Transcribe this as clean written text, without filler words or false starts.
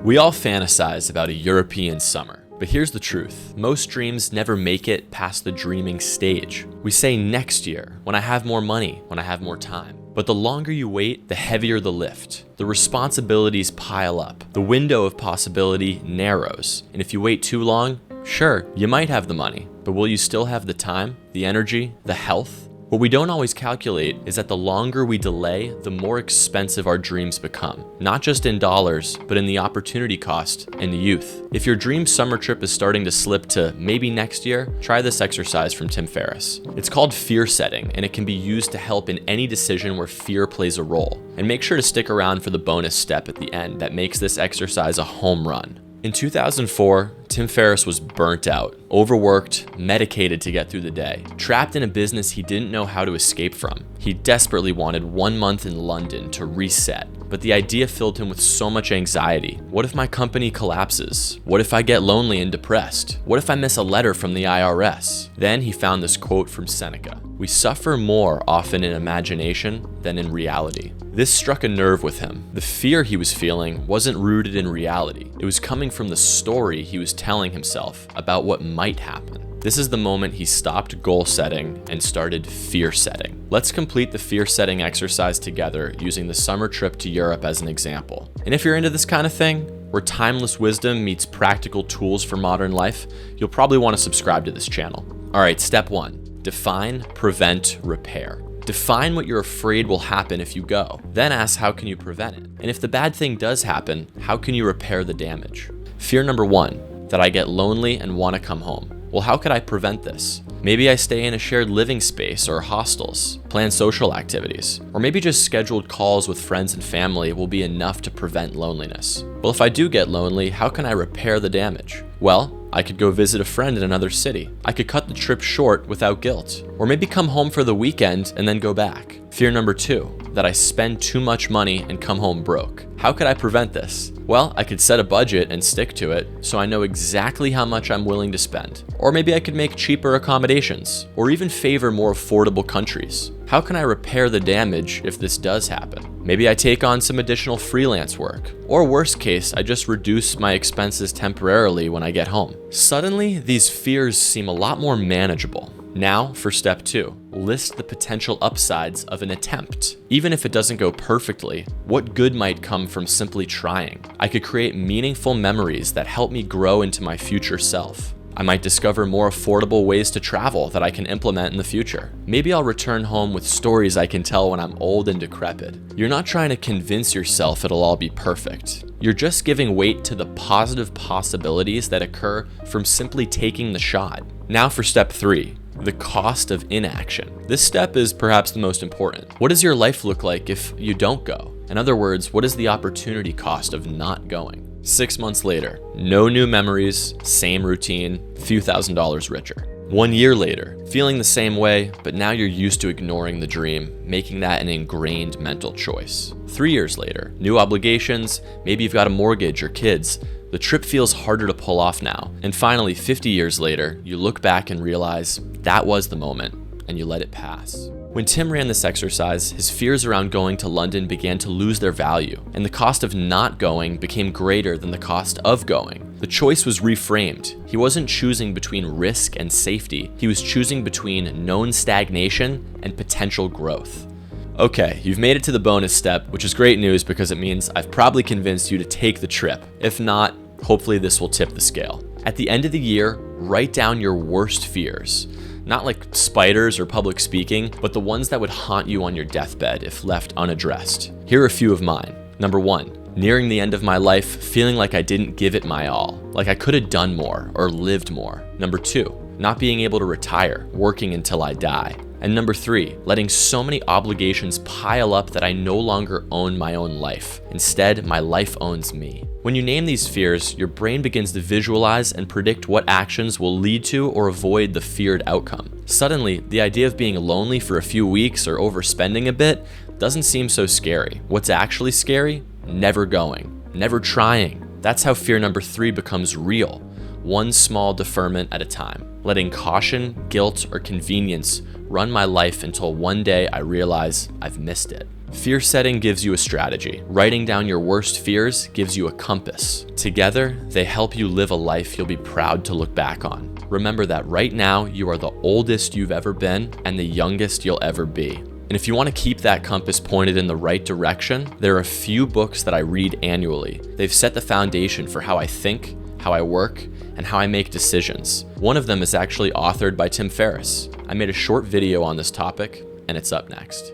We all fantasize about a European summer, but here's the truth. Most dreams never make it past the dreaming stage. We say next year, when I have more money, when I have more time. But the longer you wait, the heavier the lift. The responsibilities pile up. The window of possibility narrows. And if you wait too long, sure, you might have the money, but will you still have the time, the energy, the health? What we don't always calculate is that the longer we delay, the more expensive our dreams become. Not just in dollars, but in the opportunity cost and the youth. If your dream summer trip is starting to slip to maybe next year, try this exercise from Tim Ferriss. It's called fear setting, and it can be used to help in any decision where fear plays a role. And make sure to stick around for the bonus step at the end that makes this exercise a home run. In 2004, Tim Ferriss was burnt out, overworked, medicated to get through the day, trapped in a business he didn't know how to escape from. He desperately wanted 1 month in London to reset, but the idea filled him with so much anxiety. What if my company collapses? What if I get lonely and depressed? What if I miss a letter from the IRS? Then he found this quote from Seneca: "We suffer more often in imagination than in reality." This struck a nerve with him. The fear he was feeling wasn't rooted in reality. It was coming from the story he was telling himself about what might happen. This is the moment he stopped goal setting and started fear setting. Let's complete the fear setting exercise together using the summer trip to Europe as an example. And if you're into this kind of thing, where timeless wisdom meets practical tools for modern life, you'll probably want to subscribe to this channel. All right, step 1, define, prevent, repair. Define what you're afraid will happen if you go. Then ask, how can you prevent it? And if the bad thing does happen, how can you repair the damage? Fear number 1, that I get lonely and want to come home. Well, how could I prevent this? Maybe I stay in a shared living space or hostels, plan social activities, or maybe just scheduled calls with friends and family will be enough to prevent loneliness. Well, if I do get lonely, how can I repair the damage? Well, I could go visit a friend in another city. I could cut the trip short without guilt, or maybe come home for the weekend and then go back. Fear number 2, that I spend too much money and come home broke. How could I prevent this? Well, I could set a budget and stick to it so I know exactly how much I'm willing to spend. Or maybe I could make cheaper accommodations, or even favor more affordable countries. How can I repair the damage if this does happen? Maybe I take on some additional freelance work, or worst case, I just reduce my expenses temporarily when I get home. Suddenly, these fears seem a lot more manageable. Now, for step 2, list the potential upsides of an attempt. Even if it doesn't go perfectly, what good might come from simply trying? I could create meaningful memories that help me grow into my future self. I might discover more affordable ways to travel that I can implement in the future. Maybe I'll return home with stories I can tell when I'm old and decrepit. You're not trying to convince yourself it'll all be perfect. You're just giving weight to the positive possibilities that occur from simply taking the shot. Now for step 3. The cost of inaction. This step is perhaps the most important. What does your life look like if you don't go? In other words, what is the opportunity cost of not going? 6 months later, no new memories, same routine, few $1,000s richer. 1 year later, feeling the same way, but now you're used to ignoring the dream, making that an ingrained mental choice. 3 years later, new obligations, maybe you've got a mortgage or kids. The trip feels harder to pull off now. And finally, 50 years later, you look back and realize that was the moment, and you let it pass. When Tim ran this exercise, his fears around going to London began to lose their value, and the cost of not going became greater than the cost of going. The choice was reframed. He wasn't choosing between risk and safety. He was choosing between known stagnation and potential growth. Okay, you've made it to the bonus step, which is great news because it means I've probably convinced you to take the trip. If not, hopefully this will tip the scale. At the end of the year, write down your worst fears. Not like spiders or public speaking, but the ones that would haunt you on your deathbed if left unaddressed. Here are a few of mine. Number 1, nearing the end of my life, feeling like I didn't give it my all, like I could have done more or lived more. Number 2, not being able to retire, working until I die. And number 3, letting so many obligations pile up that I no longer own my own life. Instead, my life owns me. When you name these fears, your brain begins to visualize and predict what actions will lead to or avoid the feared outcome. Suddenly, the idea of being lonely for a few weeks or overspending a bit doesn't seem so scary. What's actually scary? Never going, never trying. That's how fear number 3 becomes real. One small deferment at a time, letting caution, guilt, or convenience run my life until one day I realize I've missed it. Fear setting gives you a strategy. Writing down your worst fears gives you a compass. Together, they help you live a life you'll be proud to look back on. Remember that right now, you are the oldest you've ever been and the youngest you'll ever be. And if you want to keep that compass pointed in the right direction, there are a few books that I read annually. They've set the foundation for how I think, how I work, and how I make decisions. One of them is actually authored by Ferriss. I made a short video on this topic, and it's up next.